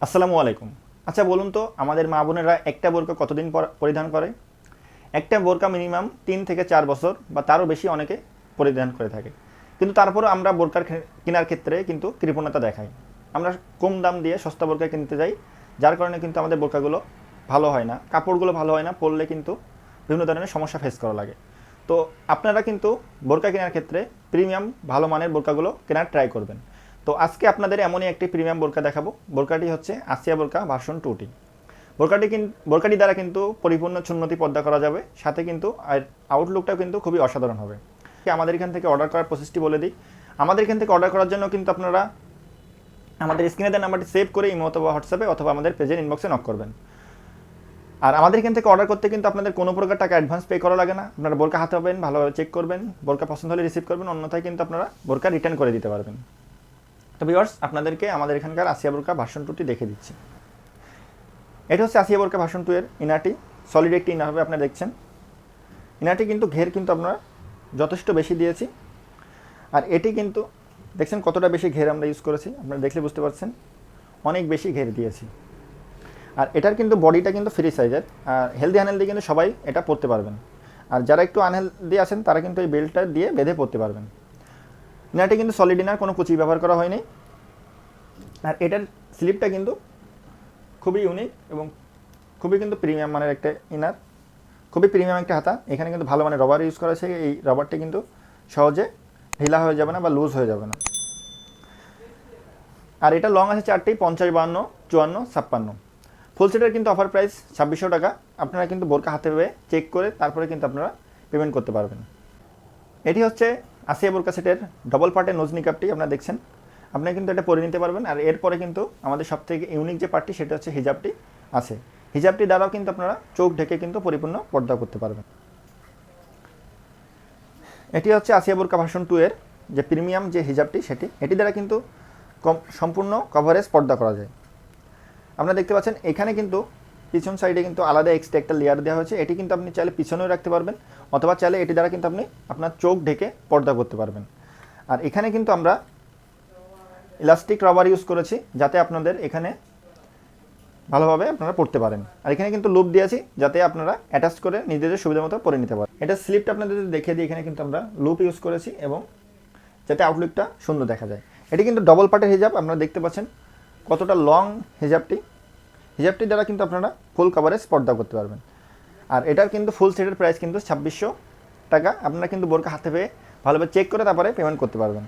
আসসালামু আলাইকুম। আচ্ছা বলুন তো আমাদের মা বোনেরা একটা বোরকা কতদিন পরিধান করে? একটা বোরকা মিনিমাম ৩ থেকে ৪ বছর বা তারও বেশি অনেকে পরিধান করে থাকে। কিন্তু তারপরেও আমরা বোরকার কেনার ক্ষেত্রে কিন্তু কৃপণতা দেখাই। আমরা কম দাম দিয়ে সস্তা বোরকা কিনতে যাই, যার কারণে কিন্তু আমাদের বোরকাগুলো ভালো হয় না, কাপড়গুলো ভালো হয় না, পরলে কিন্তু বিভিন্ন ধরনের সমস্যা ফেস করা লাগে। তো আপনারা কিন্তু বোরকা কেনার ক্ষেত্রে প্রিমিয়াম ভালো মানের বোরকাগুলো কেনার ট্রাই করবেন। তো আজকে আপনাদের এমনই একটি প্রিমিয়াম বোরকা দেখাবো। বোরকাটি হচ্ছে আসিয়া বোরকা ভার্সন 2টি। বোরকাটি দ্বারা কিন্তু পরিপূর্ণ সুন্নতি পর্দা করা যাবে, সাথে কিন্তু আর আউটলুকটাও কিন্তু খুবই অসাধারণ হবে। আমাদের এখান থেকে অর্ডার করার প্রসেসটি বলে দিই। আমাদের এখান থেকে অর্ডার করার জন্য কিন্তু আপনারা আমাদের স্ক্রিনে দেওয়া নাম্বারটি সেভ করে ইমো অথবা হোয়াটসঅ্যাপে অথবা আমাদের পেজের ইনবক্সে নক করবেন। আর আমাদের এখান থেকে অর্ডার করতে কিন্তু আপনাদের কোনো প্রকার টাকা অ্যাডভান্স পে করা লাগে না। আপনারা বোরকা হাতে পাবেন, ভালোভাবে চেক করবেন, বোরকা পছন্দ হলে রিসিভ করবেন, অন্যথায় কিন্তু আপনারা বোরকা রিটার্ন করে দিতে পারবেন। তো ভিউয়ার্স, আপনাদেরকে আমাদের এখানকার আসিয়া বোরকা ভার্সন 2টি দেখে দিচ্ছি। এটা হচ্ছে আসিয়া বোরকা ভার্সন 2 এর ইনারটি। সলিড একটি ইনার হবে, আপনারা দেখছেন। ইনারটি কিন্তু ঘের কিন্তু আমরা যথেষ্ট বেশি দিয়েছি। আর এটি কিন্তু দেখছেন কতটা বেশি ঘের আমরা ইউজ করেছি, আপনারা দেখলে বুঝতে পারছেন অনেক বেশি ঘের দিয়েছি। আর এটার কিন্তু বডিটা কিন্তু ফ্রি সাইজের, আর হেলদি আনহেলদি কিন্তু সবাই এটা পরতে পারবেন। আর যারা একটু আনহেলদি আছেন তারা কিন্তু এই বেল্টটা দিয়ে বেঁধে পরতে পারবেন। ইনারটি কিন্তু সলিড ইনার, কোনো কুচি ব্যবহার করা হয়নি। আর এটার স্লিপটা কিন্তু খুবই ইউনিক এবং খুবই কিন্তু প্রিমিয়াম মানের একটা ইনার, খুবই প্রিমিয়াম একটা হাতা। এখানে কিন্তু ভালো মানের রবার ইউজ করা আছে। এই রবারটি কিন্তু সহজে ঢিলা হয়ে যাবে না বা লুজ হয়ে যাবে না। আর এটা লং আছে 4টি, 50, 52, 54, 56। ফুল সেটের কিন্তু অফার প্রাইস 2600 টাকা। আপনারা কিন্তু বোরকা হাতে পেয়ে চেক করে তারপরে কিন্তু আপনারা পেমেন্ট করতে পারবেন। এটি হচ্ছে আসিয়া বোরকা সেটের ডবল পার্টের নোজ নিকাবটি, আপনারা দেখছেন। আপনারা কিন্তু এটা পরে নিতে পারবেন। আর এরপরে কিন্তু আমাদের সবথেকে ইউনিক যে পার্টটি সেটা হচ্ছে হিজাবটি আছে। হিজাবটি দ্বারাও কিন্তু আপনারা চোখ ঢেকে কিন্তু পরিপূর্ণ পর্দা করতে পারবেন। এটি হচ্ছে আসিয়া বোরকা ভার্সন 2 এর যে প্রিমিয়াম যে হিজাবটি এটি দ্বারা কিন্তু সম্পূর্ণ কভারেজ পর্দা করা যায়। আপনারা দেখতে পাচ্ছেন এখানে কিন্তু পিছন সাইডে কিন্তু আলাদা এক্সট্রা একটা লেয়ার দেওয়া হয়েছে। এটি কিন্তু আপনি চাইলে পিছনেও রাখতে পারবেন, অথবা চাইলে এটি দ্বারা কিন্তু আপনি আপনার চোখ ঢেকে পর্দা করতে পারবেন। আর এখানে কিন্তু আমরা ইলাস্টিক রবার ইউজ করেছি, যাতে আপনাদের এখানে ভালোভাবে আপনারা পড়তে পারেন। আর এখানে কিন্তু লুপ দিয়েছি, যাতে আপনারা অ্যাটাচ করে নিজেদের সুবিধা মতো পরে নিতে পারেন। এটা স্লিপটা আপনাদের দেখিয়ে দিই। এখানে কিন্তু আমরা লুপ ইউজ করেছি এবং যাতে আউটলুকটা সুন্দর দেখা যায়। এটি কিন্তু ডবল পার্টের হিজাব, আপনারা দেখতে পাচ্ছেন কতটা লং হিজাবটি দ্বারা কিন্তু আপনারা ফুল কভারেজ পর্দা করতে পারবেন। আর এটার কিন্তু ফুল সেটের প্রাইস কিন্তু 2600 টাকা। আপনারা কিন্তু বোরকা হাতে পেয়ে ভালোভাবে চেক করে তারপরে পেমেন্ট করতে পারবেন।